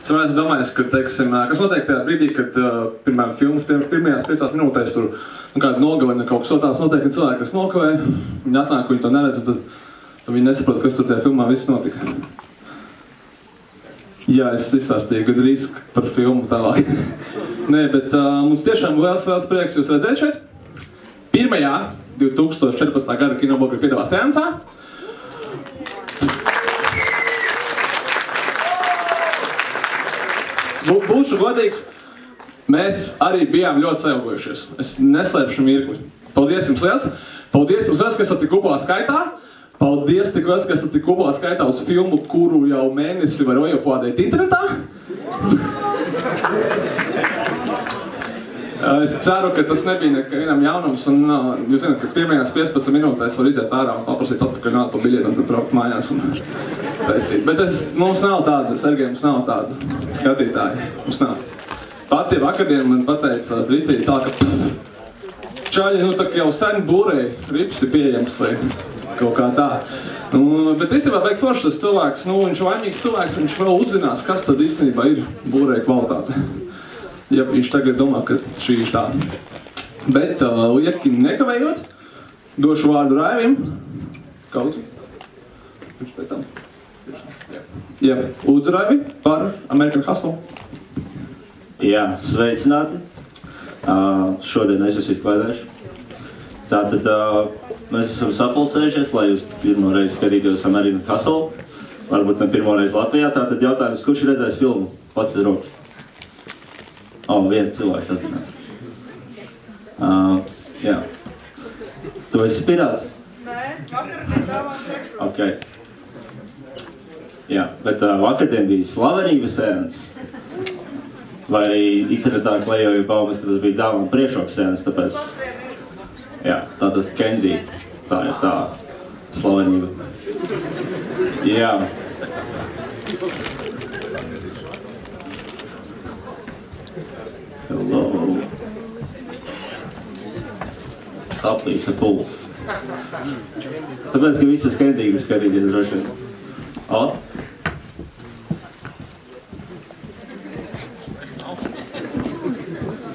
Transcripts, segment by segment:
Es vienmēr domāju, ka, teiksim, kas notiek tajā brīdī, kad pirmajām filmas, pirmajās 5 minūtēs tur kāda nogalina kaut kas tās notiek, un cilvēki, kas nokavē, viņi atnāk, viņi to neredz, un tad viņi nesaprot, kas tur tajā filmā viss notika. Jā, es izstāstīju gandrīz par filmu tālāk. Nē, bet mums tiešām liels prieks jūs redzēt šeit. Pirmajā 2014. gada Kinobloga piedāvā seansā. Būšu godīgs, mēs arī bijām ļoti sailgojušies. Es neslēpšu mirkli. Paldies jums liels! Paldies jums liels, ka esat tik kuplā skaitā! Paldies tik liels, ka esat tik kuplā skaitā uz filmu, kuru jau mēnesi var ieplādēt internetā. Es ceru, ka tas nebija nevienam jaunums, un jūs zināt, ka pirmajās 15 minūtēs var iziet ārā un paprasīt atpakaļ naudu pa biļeti un tad braukt mājās un taisīt. Bet mums nav tāda, Sergej, mums nav tāda skatītāji. Mums nav. Pati vakardien man pateica Twitterī tā, ka čaļi, nu tā jau sen būrēji rips ir pieejams vai kaut kā tā. Bet īstenībā vajag forši tas cilvēks, viņš laimīgs cilvēks, viņš vēl uzzinās, kas tad īstenībā ir būrēja kvalitāte. Ja viņš tagad domā, ka šī ir tāda. Bet lieki nekavējot, došu vārdu Raivim. Kaut? Viņš pēc tam. Jā, lūdzu Raivi par American Hustle. Jā, sveicināti. Šodien es jūs izklaidēšu. Tātad mēs esam sapulcējušies, lai jūs pirmo reizi skatītos American Hustle. Varbūt ne pirmo reizi Latvijā. Tātad jautājums, kurš ir redzējis filmu? Pats ir rokas. Viens cilvēks atzinās. Jā. Tu esi pirāts? Nē, vakardien dāvām priekšroku. Ok. Jā, bet vakardien bija slavenības seans. Vai arī internetā klejoju baumas, ka tas bija dāvām priekšroku seans, tāpēc... Jā, tātad Candy. Tā ir tā slavenība. Jā. Hello. Saplīsa pults. Tāpēc, ka visas Candy grib skatīties droši vien.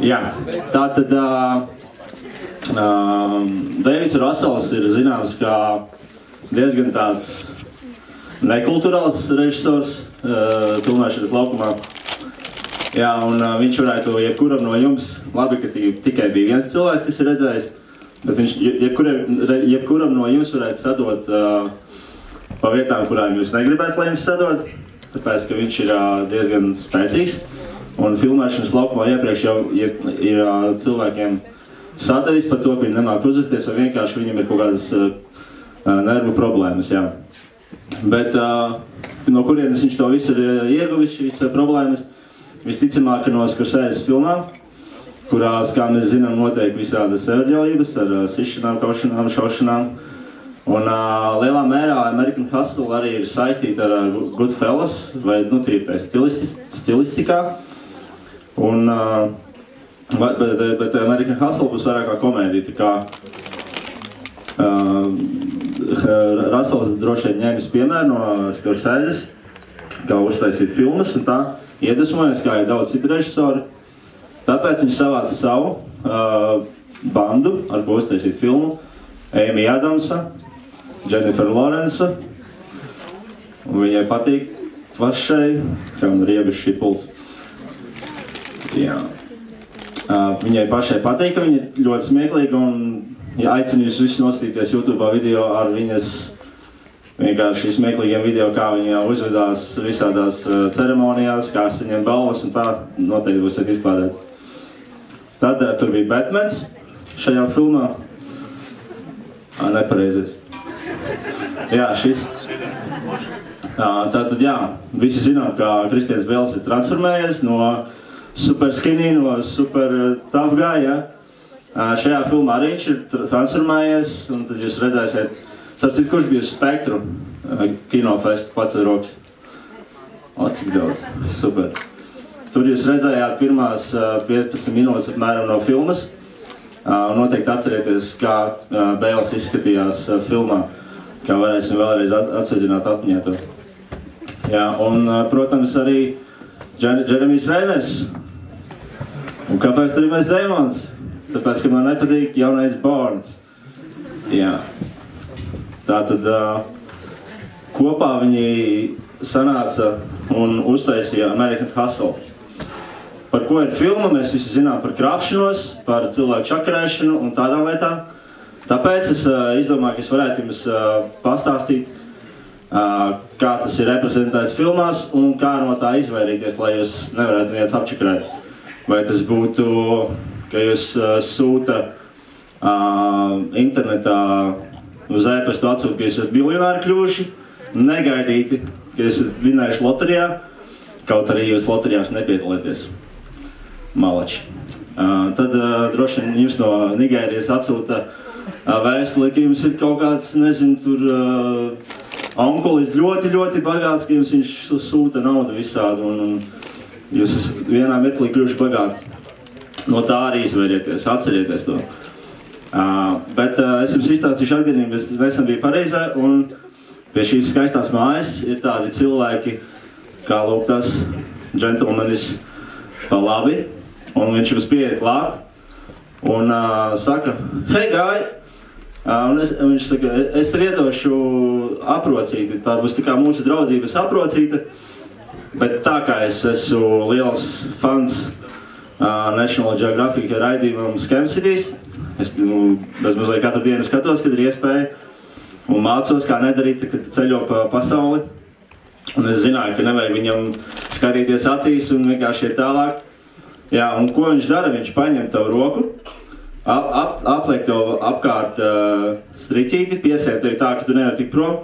Jā, tātad Davids Russells ir zināms kā diezgan tāds nekulturāls režisors filmēšanas laukumā. Jā, un viņš varētu jebkuram no jums, labi, ka tikai bija viens cilvēks, kas ir redzējis, bet viņš jebkuram no jums varētu sadot pa vietām, kurām jūs negribētu, lai jums sadod, tāpēc, ka viņš ir diezgan spēcīgs. Un filmēšanas laukumā iepriekš jau ir cilvēkiem sadevis par to, ka viņi nemāk uzvesties, vai vienkārši viņam ir kaut kādas nervu problēmas, jā. Bet no kurienes viņš to visu ir ieguvis, šīs problēmas, visticamāk no Scorsese filmām, kurās, kā mēs zinām, notiek visādas evģelības ar sišanām, kaušanām, šaušanām. Un lielā mērā American Hustle arī ir saistīta ar Goodfellas, vai, tīri stilistikā. Un, bet American Hustle būs vairāk kā komēdija, tā kā Russells droši vien ņēmis piemēru no Scorseses, kā uztaisīt filmas, un tā iedvesmojas, kā ir daudz citu režisori. Tāpēc viņš savāca savu bandu, ar ko uztaisīt filmu, Amy Adamsa, Jennifer Lawrence, un viņai patīk pašai, kā man riebis šī pults. Jā. Viņai pašai patīk, ka viņa ir ļoti smieklīga, un aicinu jūs visus nostīties YouTube video ar viņas vienkārši smieklīgiem video, kā viņa uzvedās visādās ceremonijās, kā saņem balvas, un tā noteikti būsiet izklādēt. Tad tur bija Batmans šajā filmā. Nepareizies. Jā, šis. Tātad, jā, visi zinām, ka Kristians Bēls ir transformējies no super skinny, no super tough guy, ja? Šajā filmā arī viņš ir transformējies, un tad jūs redzēsiet, sapcīt, kurš bija uz Spektru kinofestu pats ar rokas. Cik daudz, super. Tur jūs redzējāt pirmās 15 minūtes apmēram no filmas. Noteikti atcerieties, kā Bēls izskatījās filmā, kā varēsim vēlreiz atsvedzināt atmiņā to. Jā, un, protams, arī Jeremijs Reiners. Un kāpēc tur ir mēs Deimons? Tāpēc, ka man nepatīk jaunais Borns. Jā. Tātad kopā viņi sanāca un uztaisīja American Hustle. Par ko ir filma, mēs visi zinām par krāpšanos, par cilvēku čakarēšanu un tādām lietām. Tāpēc es izdomāju, ka es varētu jums pastāstīt, kā tas ir reprezentēts filmās un kā no tā izvairīties, lai jūs nevarētu neviens apčakarēt. Vai tas būtu, ka jūs sūta internetā uz e-pastu atsūt, ka jūs esat miljonāri kļuvuši, negaidīti, ka jūs esat vinējuši loterijā, kaut arī jūs loterijās nepiedalieties. Malači. Tad droši vien jums no Nigērijas atsūta vēstuli, ka jums ir kaut kāds, nezinu, tur onkulis ļoti bagāts, ka jums viņš sūta naudu visādi un jūs esat vienā metlī kļuvuši bagāti. No tā arī izvairieties, atcerieties to. Bet es jums izstāstīšu atgadījumu, es nesen biju Parīzē un pie šīs skaistās mājas ir tādi cilvēki, kā lūk tas džentlmenis pa labi, un viņš jums pieiet klāt un saka, hei, Gai! Un viņš saka, es tev iedošu aprocīti, tā būs tā kā mūsu draudzības aprocīte, bet tā kā es esmu liels fans National Geographic raidījumam Scam Cities, es bezmazliet katru dienu skatos, kad ir iespēja, un mācos, kā nedarīt, kad ceļo pa pasauli. Un es zināju, ka nevajag viņam skatīties acīs un vienkārši ir tālāk. Jā, un ko viņš dara? Viņš paņem tavu roku, apliek tev apkārt striķīti, piesien tevi tā, ka tu nevari tikt prom,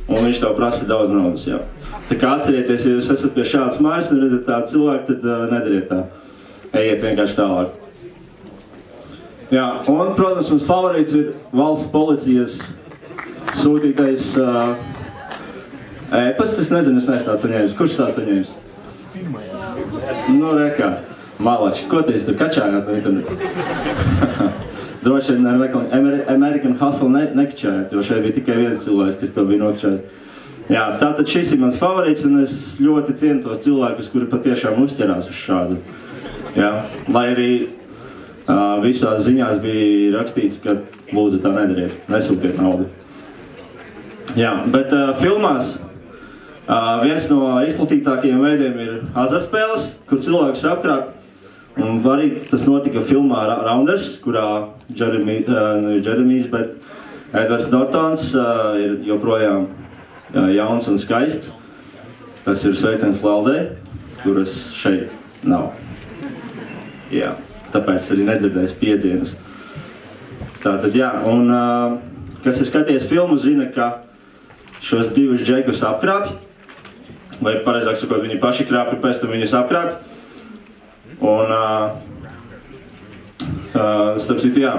un viņš tev prasa daudz naudas. Jā. Tā kā atcerieties, ja jūs esat pie šādas mājas un redzat tādu cilvēku, tad nedariet tā. Ejiet vienkārši tālāk. Jā, un, protams, mums favorīts ir valsts policijas sūtītais e-pasts. Es nezinu, es neesmu tāds saņēmis. Kurš tāds saņēmis? Nu, rekā. Malači, ko tu tur kačājāt no interneta? Droši vien American Hustle nekačājāt, jo šeit bija tikai viens cilvēks, kas to bija nokačājis. Jā, tātad šis ir mans favorīts, un es ļoti cienu tos cilvēkus, kuri patiešām uzķerās uz šādu. Jā, lai arī visās ziņās bija rakstīts, ka lūdzu tā nedariet, nesūtiet naudu. Jā, bet filmās viens no izplatītākajiem veidiem ir azartspēles, kur cilvēkus apkrāp. Un arī tas notika filmā Rounders, kurā Jeremijs, bet Edvards Nortons ir joprojām jauns un skaists. Tas ir sveiciens Laldei, kuras šeit nav. Jā, tāpēc arī nedzirdēs piedzienus. Tātad jā, un kas ir skaties filmu, zina, ka šos divus džekus apkrāpj, vai pareizāk sakot, viņi paši krāpj, pēc tam viņus apkrāpj. Un, starp citu, jā,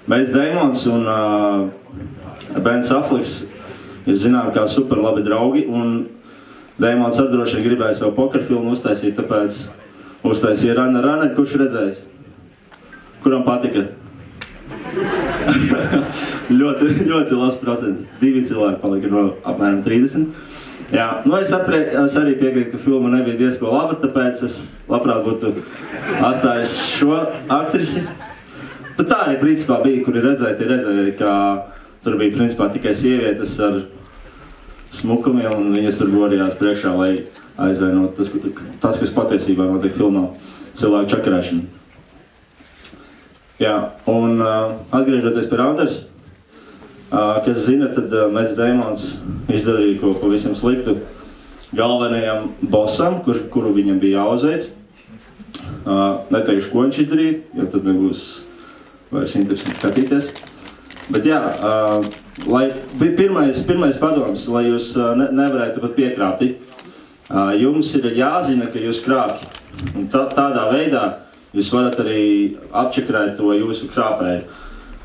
mēs Deimons un Bens Afflecks ir zinām kā super labi draugi, un Deimons atdroši gribēja savu pokerfilmu uztaisīt, tāpēc uztaisīja Runner, kurš redzējis? Kuram patika? ļoti labs procents. 2 cilvēki palika no apmēram 30. Jā, nu es arī piekrītu, ka filma nebija diezko laba, tāpēc es labprāt būtu atstājis šo aktrisi. Bet tā arī principā bija, kuri redzēja, ka tur bija principā tikai sievietes ar smukumiem, un viņas tur borījās priekšā, lai aizvainot tas, kas patiesībā notiek filmā, cilvēku čakarēšanu. Jā, un atgriežoties pie Rounders, kas zina, tad Mets Deimons izdarīja ko pavisam sliktu galvenajam bossam, kuru viņam bija jāuzveic. Neteikšu, ko viņš izdarīja, jo tad nebūs vairs interesanti skatīties. Bet jā, pirmais padoms, lai jūs nevarētu pat piekrāpti, jums ir jāzina, ka jūs krāpji. Un tādā veidā jūs varat arī apčakrēt to jūsu krāpēju.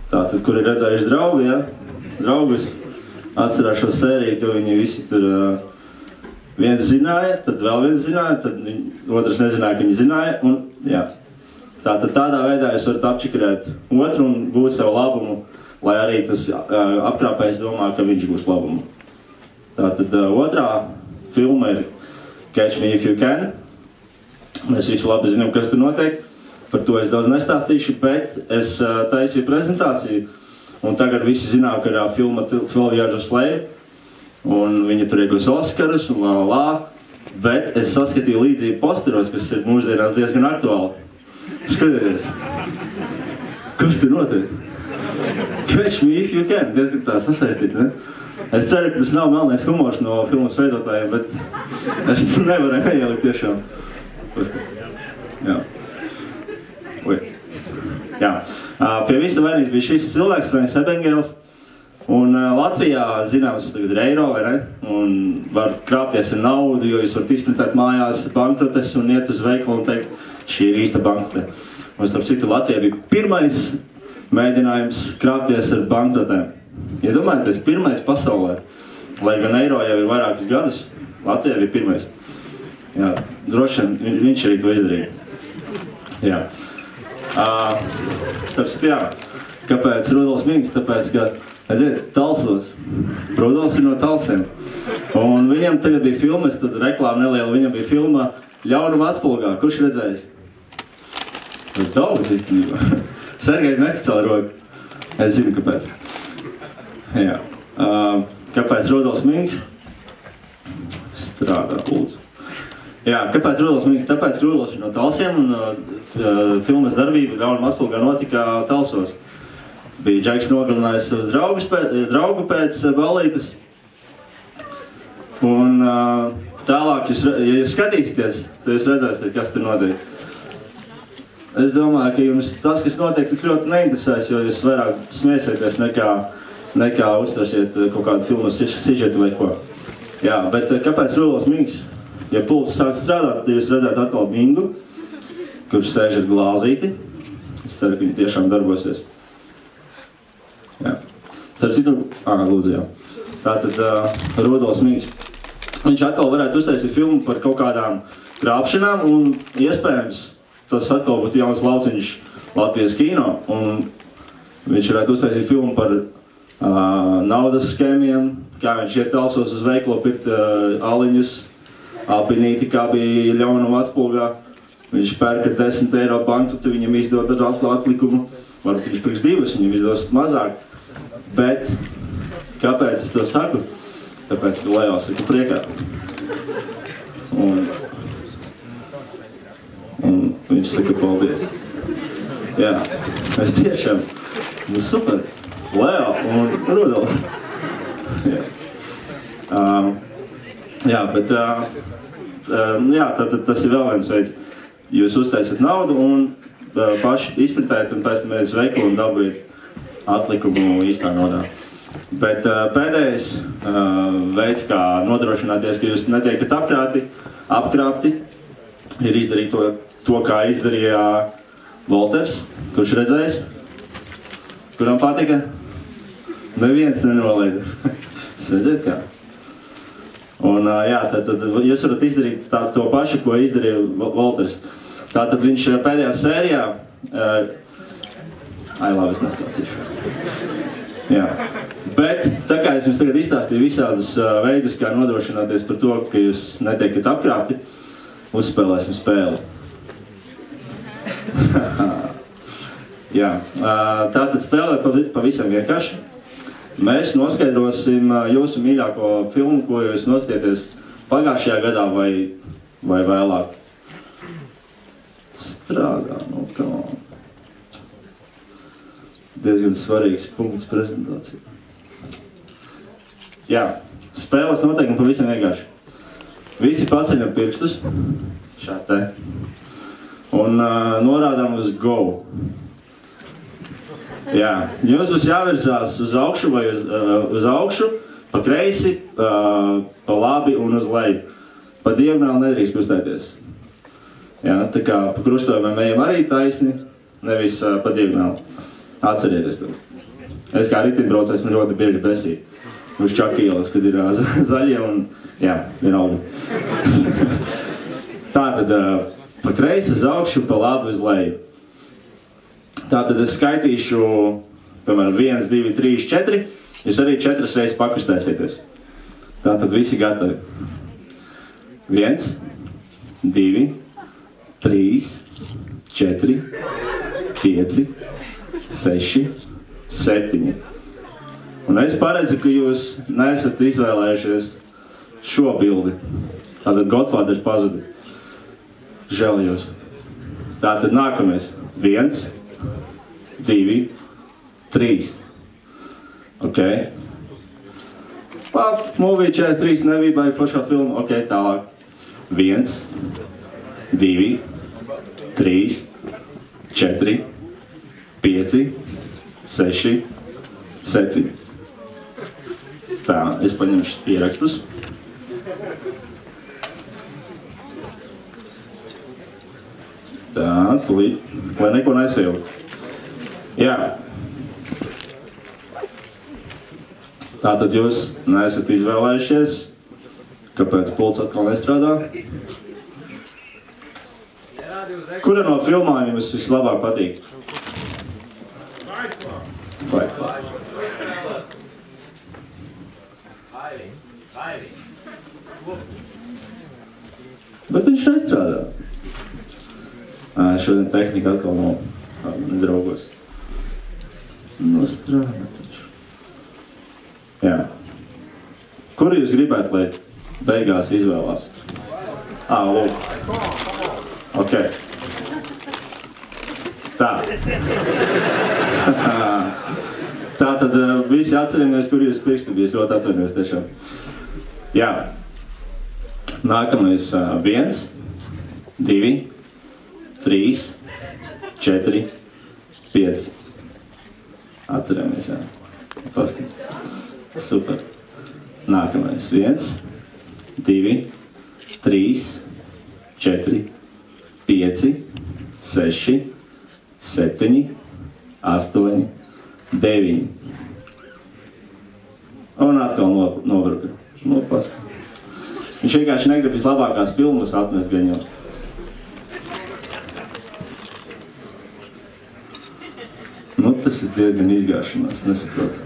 Tātad, kur ir redzējuši draugi, ja? Draugus atcerās šo sēriju, ka viņi visi tur viens zināja, tad vēl viens zināja, tad otrs nezināja, ka viņi zināja, un jā. Tātad tādā veidā jūs varat apčakarēt otru un gūt savu labumu, lai arī tas apkrāpējs domā, ka viņš gūs labumu. Tātad otrā filma ir Catch Me If You Can. Mēs visi labi zinām, kas tur notiek. Par to es daudz nestāstīšu, bet es taisīju prezentāciju. Un tagad visi zinām, ka ir filma 12 Years a Slave. Un viņa tur iegūs Oskarus un lā. Bet es saskatīju līdzību posteros, kas ir mūsdienās diezgan aktuāli. Skatieties. Kas tur notiek? Catch me if you can. Diezgan tā sasaistīt, ne? Es ceru, ka tas nav melnais humors no filmas veidotājiem, bet es nevaru neielikt tiešām. Jā. Ui. Jā. Pie visa vainīgs bija šis cilvēks, Franks Ebengēls. Un Latvijā, zināms, tagad ir eiro, vai ne? Un var krāpties ar naudu, jo jūs varat izprintēt mājās bankrotes un iet uz veikalu un teikt, šī ir īsta bankrote. Un starp citu, Latvijā bija pirmais mēģinājums krāpties ar bankrotēm. Iedomājieties, pirmais pasaulē. Lai gan eiro jau ir vairākus gadus, Latvijā bija pirmais. Jā, droši vien viņš arī to izdarīja. Jā. Starp citu, jā. Kāpēc Rudolfs Mings? Tāpēc, ka, redziet, Talsos. Rudolfs ir no Talsiem. Un viņam tagad bija filma, es tad reklāmu nelielu, viņam bija filma Ļaunuma atspulgā. Kurš redzējis? Daudz īstenībā. Sergejs nepacēla roku. Es zinu, kāpēc. Jā. Kāpēc Rudolfs Mings? Strādā, lūdzu. Jā, kāpēc Rudolfs Mings? Tāpēc, ka Rudolfs ir no Talsiem un filmas darbība Ļaunuma atspulgā notika Talsos. Bija Džeks nogalinājis savus draugu pēc ballītes. Un tālāk, ja jūs skatīsieties, tad jūs redzēsiet, kas tur notiek. Es domāju, ka jums tas, kas notiek, tik ļoti neinteresēs, jo jūs vairāk smiesieties nekā uztversiet kaut kādu filmu sižetu vai ko. Jā, bet kāpēc Rudolfs Mings? Ja pults sāk strādāt, tad jūs redzētu atkal Mingu, kurš sēž ar glāzīti. Es ceru, ka viņi tiešām darbosies. Jā. Starp citu, lūdzu, jā. Tātad Rudolfs Mings. Viņš atkal varētu uztaisīt filmu par kaut kādām krāpšanām un iespējams tas atkal būtu jauns lauciņš Latvijas kino. Un viņš varētu uztaisīt filmu par naudas skēmiem, kā viņš iet Talsos uz veikalo pirkt aliņus, apinīti, kā bija Ļaunuma atspulgā. Viņš pērk ar 10 eiro bankrotu, viņam izdod ar atlikumu. Varbūt viņš pirks 2, viņam izdos mazāk. Bet, kāpēc es to saku? Tāpēc, ka Lejos ir priekā. Un viņš saka paldies. Jā, es tiešām, super. Leo un Rudolfs. Jā, bet, jā, tas ir vēl viens veids. Jūs uztaisat naudu un paši izprintēt un pēc tam iet uz veikalu un dabūjat atlikumu īstā naudā. Bet pēdējais veids, kā nodrošināties, ka jūs netiekat apkrāpti, ir izdarīt to, kā izdarīja Volters, kurš redzējis, kuram patika. Neviens nenolaida. Jūs redzēt kā? Un jā, tad jūs varat izdarīt to pašu, ko izdarīja Volters. Tātad viņš pēdējā sērijā... labi, es nestāstīšu. Jā. Bet, tā kā es jums tagad izstāstīju visādus veidus, kā nodrošināties par to, ka jūs netiekat apkrāpti, uzspēlēsim spēli. Jā. Tātad spēlē pavisam vienkārši. Mēs noskaidrosim jūsu mīļāko filmu, ko jūs nostieties pagājušajā gadā vai vēlāk. Strādā, nu kā. Diezgan svarīgs punkts prezentācija. Jā, spēles noteikumi pavisam vienkārši. Visi paceļam pirkstus, šā te, un norādām uz go. Jā, jums būs jāvirzās uz augšu vai uz augšu, pa kreisi, pa labi un uz leju. Pa diagonāli nedrīkst kustēties. Jā, tā kā pa krustojumiem ejam arī taisni, nevis pa diagonāli. Atcerieties to. Es kā ritimbraucējs man ļoti bieži besīju. Uz Čakielas, kad ir zaļie un, jā, vienalga. Tātad pa kreisi uz augšu, pa labi uz leju. Tātad es skaitīšu, piemēram, 1, 2, 3, 4. Jūs arī 4 reizes pakustēsieties. Tātad visi gatavi. 1, 2, 3, 4, 5, 6, 7. Un es paredzu, ka jūs neesat izvēlējušies šo bildi. Tātad Godfathers pazuda. Žēl jūs. Tātad nākamais. 1, 2, 3. Ok. Movie 43 nebija baigi pašā filma. Ok, tālāk. 1, 2, 3, 4, 5, 6, 7. Tā, es paņemšu ierakstus. Tā, tūlīt, lai neko nesajūt. Jā. Tātad jūs neesat izvēlējušies, kāpēc pults atkal nestrādā? Kura no filmām jums vislabāk patīk? Fight Club. Bet viņš nestrādā. Šodien tehnika atkal nedraugos. Nostrādā taču. Jā. Kuru jūs gribētu, lai beigās izvēlās? Lūk. Ok. Tā. Tātad visi atceramies, kur jūs pirksti bija. Es ļoti atvainojos tiešām. Jā. Nākamais 1, 2, 3, 4, 5. Atceramies, jā. Paskat. Super. Nākamais 1, 2, 3, 4, 5, 6, 7, 8, 9. Un atkal nobruka. Paskat. Viņš vienkārši negrib vislabākās filmas atnest gaņot. Tas ir diezgan izgāšanās, nesaprotu.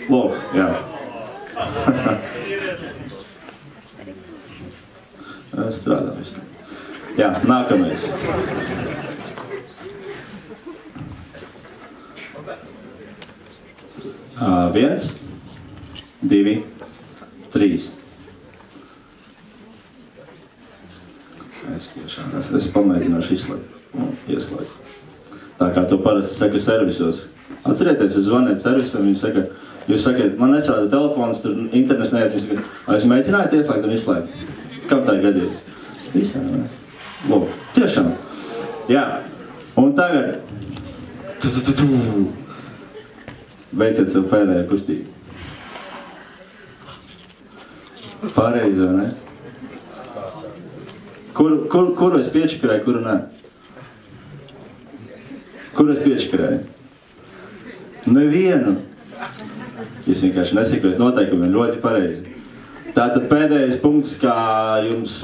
Lūk, jā. Strādā visu. Jā, nākamais. Viens, 2, 3. Es pamēģināšu ieslēgt. Tā kā to parasti saka servisos. Atcerieties, jūs zvaniet servisam, jūs sakat, man nestrādā telefons, tur internets neiet, jūs sakat, jūs mēģinājāt ieslēgt un izslēgt? Kam tā ir gadījums? Visā, ne? Lūk, tiešām. Jā, un tagad veiciet savu pēdējo kustību. Pareizi, vai ne? Kuru es piečakarēju, kuru ne? Kur es piečakarēju? Nevienu. Jūs vienkārši nesakojat noteikumiem ļoti pareizi. Tātad pēdējais punkts, kā jums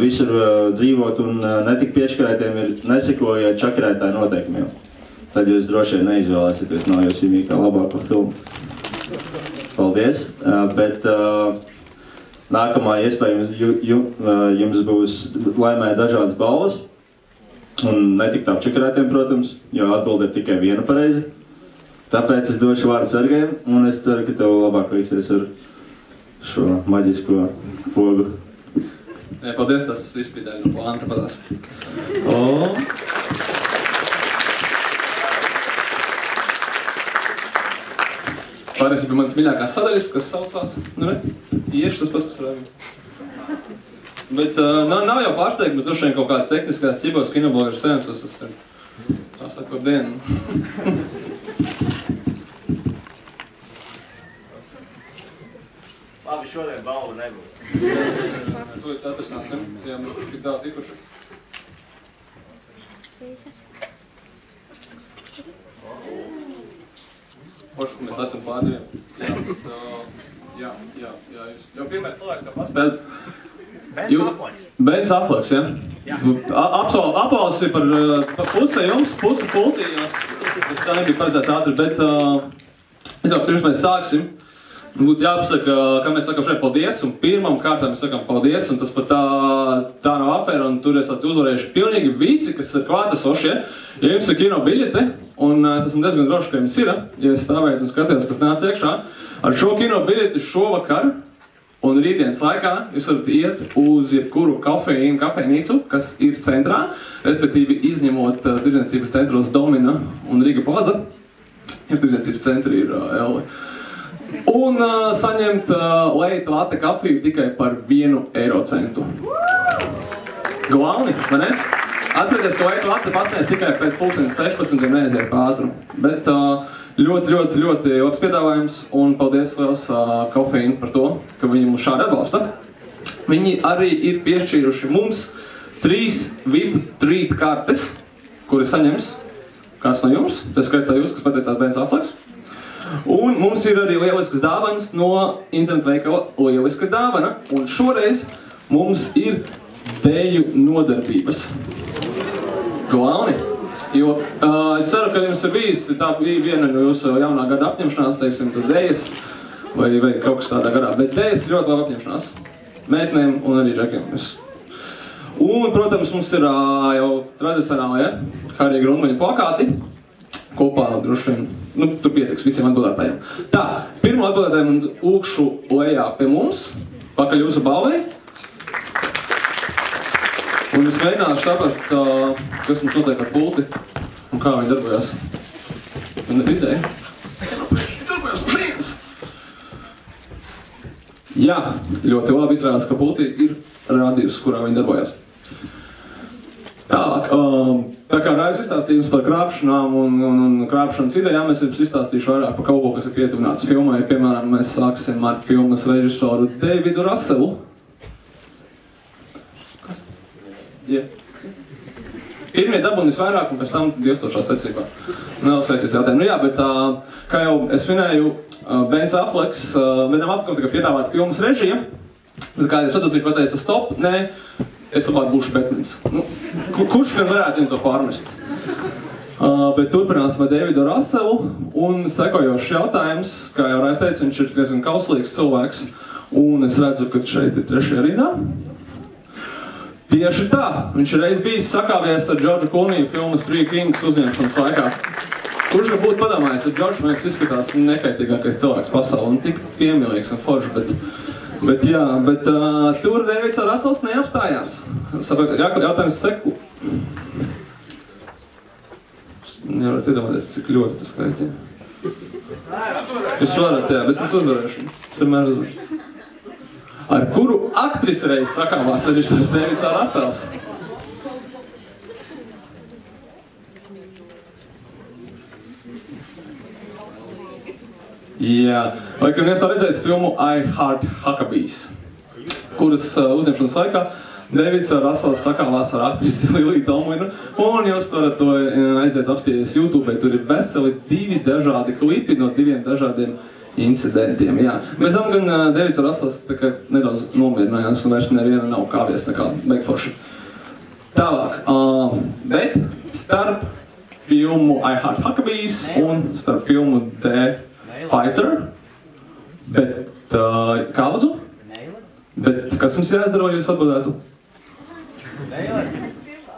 visur dzīvot un netik piečakarētiem, ir nesakojiet čakarētāju noteikumiem. Tad jūs droši vien neizvēlēsieties no jūs imīkā labāko filmu. Paldies, bet nākamā iespēja jums būs laimē dažādas balvas. Un netikt apčakarētiem, protams, jo atbilde ir tikai viena pareizi. Tāpēc es došu vārdu Sergejam, un es ceru, ka tev labāk veiksies ar šo maģisko pogu. Paldies, tas viss bija daļa no plāna, tāpatās. Pārējais bija manas mīļākās sadaļas, kas saucās, tieši tas pats, kas varētu. Bet nav jau pārsteigti, bet tur šeit kaut kādas tehniskās ķibos kinoblogeru seansos, tas ir, tā saka, par dienu. Labi, šodien balvu nebūs. To ir atrisināsim, jā, mēs tik tālu tikuši. Pošu, mēs lecam pārdeviem. Jā, jūs jau pirmais cilvēks jau paspēl. Bens Afflecks, ja? Aplausi par puse jums, puse pultī, jā. Tas tā nebija paredzēts ātri, bet pirms mēs sāksim, Būtu jāpasaka, kā mēs sakam šeit paldies, un pirmam kārtām mēs sakam paldies, un tas pat tā nav afēra, un tur esat uzvarējuši pilnīgi visi, kas ir klātesošie. Ja jums ir kino biļete, un es esmu diezgan droši, ka jums ir, ja es stāvētu un skatījos, kas nāc iekšā, ar šo kino biļeti šovakar un rītdienas laikā jūs varat iet uz jebkuru kafejnīcu, kas ir centrā, respektīvi izņemot tirdzniecības centros Domina un Riga Plaza, ja tirdzniecības centri ir L. Un saņemt leitu latte kafiju tikai par 1 eiro centu. Galvani, vai ne? Atcerieties, ka leitu latte pasniedz tikai pēc 16 neaiziet pātru. Bet ļoti labs piedāvājums un paldies liels kafeīnu par to, ka viņi mūs šādi atbalsta. Viņi arī ir piešķīruši mums 3 VIP treat kartes, kuri saņems kāds no jums. Tas skaitā jūs, kas pateicāt Ben Afflecks. Un mums ir arī lielisks dāvanas no internetu veikala Lieliska dāvana. Un šoreiz mums ir dēļu nodarbības. Glauni. Jo es ceru, ka jums ir bijis tā viena no jūsu jaunā gada apņemšanās, teiksim, tas dējas vai kaut kas tādā garā. Bet dējas ir ļoti labi apņemšanās. Meitnēm un arī džekiem. Un, protams, mums ir jau tradicionālie Harija Grundmaņa plakāti. Kopā droši vien, tur pietiks visiem atbildētājiem. Tā, pirmo atbildētājiem lūkšu lejā pie mums, pakaļ jūsu balvai. Un es mēģināšu saprast, kas mums notiek ar pulti un kā viņi darbojās. Man ir ideja. Viņi darbojās no šeit! Jā, ļoti labi izrādās, ka pulti ir rādījus, kurā viņi darbojās. Tālāk, tā kā Raivis izstāstījums par krāpšanām un krāpšanas idejām, es jums izstāstīšu vairāk par kaut ko, kas ir pietuvināts filmai. Piemēram, mēs sāksim ar filmas režisoru Davidu Russellu. Kas? Yeah. Pirmie dabūni visvairāk un pēc tam 2000. secībā. Nav sveicīs jautājumu. Nu jā, bet kā jau es minēju, Bens Afflecks, Benam Affleckam tika piedāvāt filmas režija. Bet kā jūs redzat, viņš pateica stop, nē. Es labāk būšu Batmans. Kurš gan varētu viņu to pārmest? Bet turpināsim ar Davidu Russellu un sekojošs jautājums, kā jau Raivis teica, viņš ir diezgan kauslīgs cilvēks un es redzu, ka šeit ir 3. rindā. Tieši tā, viņš ir reiz bijis sakāvies ar George Clooney filmas Three Kings uzņemšanas laikā. Kurš gan būtu padomājis, ka George Meks izskatās nekaitīgākais cilvēks pasaulē un tik piemīlīgs un foršs, Bet tur Davids Russells neapstājās. Jautājums seku. Nevarat iedomāties, cik ļoti tas skaitīja. Jūs varat, jā, bet es uzvarēšu. Es vienmēr uzvarēšu. Ar kuru aktrisi reiz sakāvās režisors Davids Russells? Jā, laikam viens tā redzējis filmu I Heart Huckabees, kuras uzņemšanas laikā Davids Russells sakāvās ar aktrisi Liliju Tomlinu, un jūs varat to aiziet apstīties YouTube, tur ir veseli 2 dažādi klipi no 2 dažādiem incidentiem. Jā. Mēs zinām, gan Davids Russells nedaudz nomierinājās un vairs neviena nav kāvies, tā kā beigforši. Tālāk, bet starp filmu I Heart Huckabees un starp filmu The Fighter, bet kā lūdzu? Bet kas mums jāizdara, vai jūs atbildētu?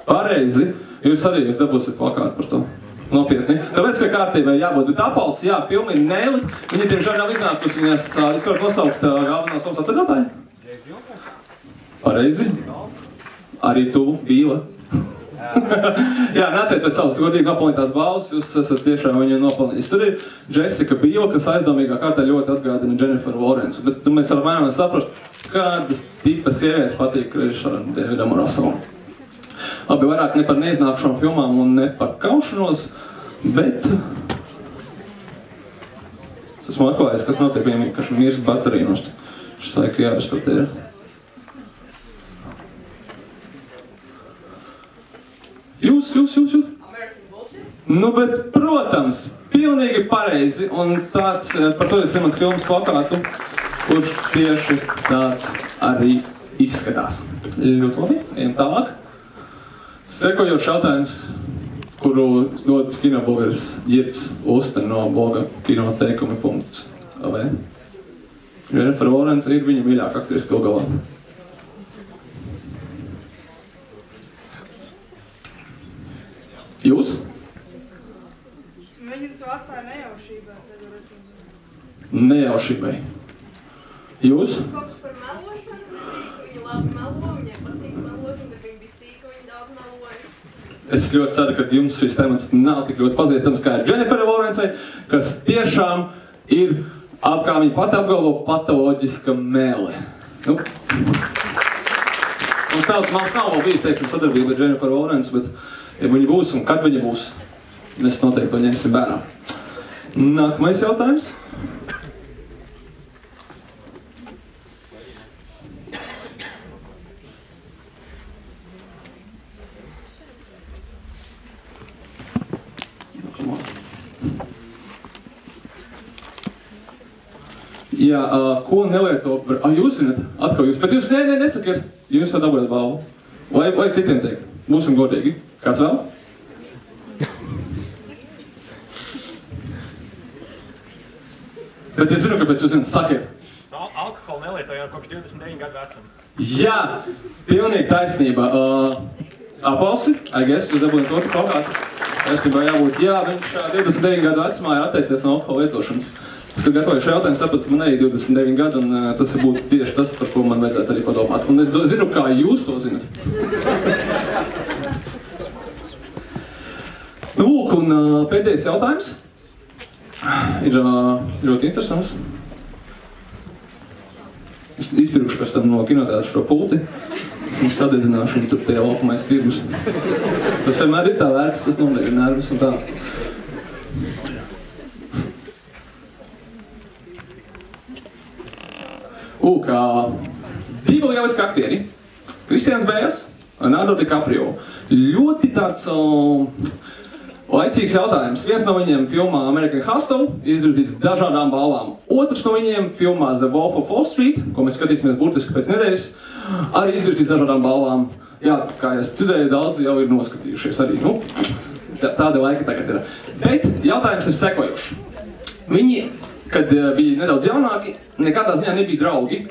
Pareizi, jūs dabūsiet plakātu par to. Nopietni. Tāpēc, ka kārtībai jābūt, bet apals, jā, filma ir Nailed. Viņa tiemžēl nav iznākusi, viņas jūs varat nosaukt galvenās lomas atvedotāju? Pareizi. Arī tu, Bīla. Jā, nāciet pēc savas godīgi nopelnītās balvas, jūs esat tiešām viņu nopelnījis. Tur ir Jessica Biel, kas aizdomīgā kārtā ļoti atgādina Jenniferu Lawrencu, bet mēs varam saprast, kādas tipa sievietes patīk režisoram Davidam Russellam. Labi, vairāk ne par neiznākušām filmām un ne par kaušanos, bet es esmu atklājis, kas notiek vienīgi, ka šim mirst baterija nost. Šis laika jārestatēra. Jūs. Nu, bet, protams, pilnīgi pareizi, un tāds, par to jūs zināt filmas plakātu, kurš tieši tāds arī izskatās. Ļoti labi, ejam tālāk. Sekojošs jautājums, kuru dod kinoblogeris Jirts Uste no bloga kinoteikumi.lv. Jennifer Lawrence ir viņa mīļākā aktrise galu galā. Jūs? Viņu to atstāja nejaušībā. Nejaušībai. Jūs? Kaut par melošanu, viņa labi melo, viņai patīk melot, un tad viņa bija sīka, viņa daudz meloja. Es ļoti ceru, ka jums šis temats nav tik ļoti pazīstams kā ir Jennifer Lawrence, kas tiešām ir, kā viņa pati apgalvo, patoloģiska mēle. Nu, mums nav vēl bijis, teiksim, sadarbība ar Jennifer Lawrence, bet ja viņa būs un kad viņa būs, mēs noteikti to ņemsim vērā. Nākamais jautājums. Jā, ko nelieto... Jūs zināt, atkal jūs, bet jūs nesakiet, jūs jau dabūjat balvu. Vai citiem teikt? Būsim godīgi. Kāds vēl? Bet es zinu, kāpēc jūs zināt, sakiet. Alkoholu nelietoju jau kopš 29 gadu vecuma. Jā, pilnīgi taisnība. Aplausi, I guess, jūs dabūjat otru plakātu. Taisnībā jābūt, jā, viņš 29 gadu vecumā ir atteicies no alkohola lietošanas. Kad gatavoju šo jautājumu, sapratu, ka man arī 29 gadi, un tas būtu tieši tas, par ko man vajadzētu arī padomāt. Un es zinu, kā jūs to zinat. Nu, lūk, un pēdējais jautājums ir ļoti interesants. Es izpirkšu pēc tam no kinoteātra šo pulti, un sadedzināšu viņu tur tajā laukumais tirgus. Tas vienmēr ir tā vērts, tas nomierina nervus un tā. Lūk, divi lieliski aktieri, Kristians Bēls un Leonardo DiCaprio. Ļoti tāds laicīgs jautājums. Viens no viņiem filmā American Hustle izvirzīts dažādām balvām. Otrs no viņiem filmā The Wolf of Wall Street, ko mēs skatīsimies burtiski pēc nedēļas, arī izvirzīts dažādām balvām. Jā, kā es dzirdēju, daudzi jau ir noskatījušies arī. Nu, tāda laika tagad ir. Bet jautājums ir sekojuši. Viņi, kad bija nedaudz jaunāki, nekādā ziņā nebija draugi,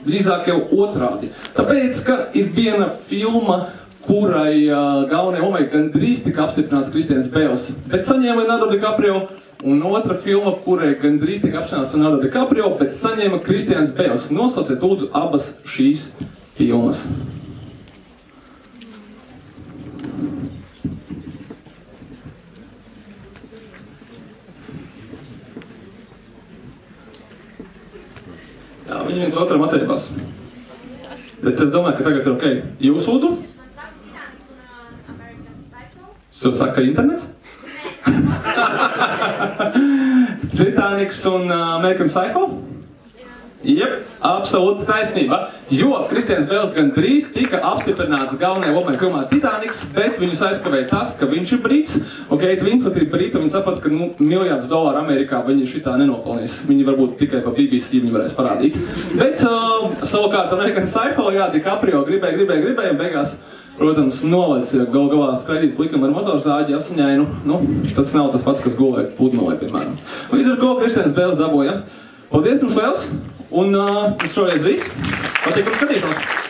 drīzāk jau otrādi. Tāpēc, ka ir viena filma, kurai galvenajai lomai gandrīz tika apstiprināts Kristians Bēls, bet saņēma Leonardo DiCaprio, un otra filma, kurai gandrīz tika apstiprināts Leonardo DiCaprio, bet saņēma Kristians Bēls. Nosauciet lūdzu abas šīs filmas. Jā, viņi viens otram attiecās. Bet es domāju, ka tagad ir ok. Jūs lūdzu? Man saka Titanics un American Psycho. Tu saka internets? Titanics un American Psycho? Jep, absolūti taisnība. Jo Kristians Bēls gan drīz tika apstiprināts galvenajai lomai filmā Titanics, bet viņus aizkavēja tas, ka viņš ir brits, un Keita Winslet ir brita, un viņi saprata, ka $1 000 Amerikā viņi šitā nenopelnīs. Viņi varbūt tikai pa BBC viņi varēs parādīt. Bet savukārt American Psycho, jā, DiCaprio gribēja, un beigās, protams, nolaidis, jo galā skraidīt plikam ar motorzāģi asiņainu, nu, tas nav tas pats, kas gulēja pudnolē, piemēram. Līdz ar ko Kristians Bēls dabūja. Paldies jums liels! Un tas šoreiz viss. Patīkam skatīšanos!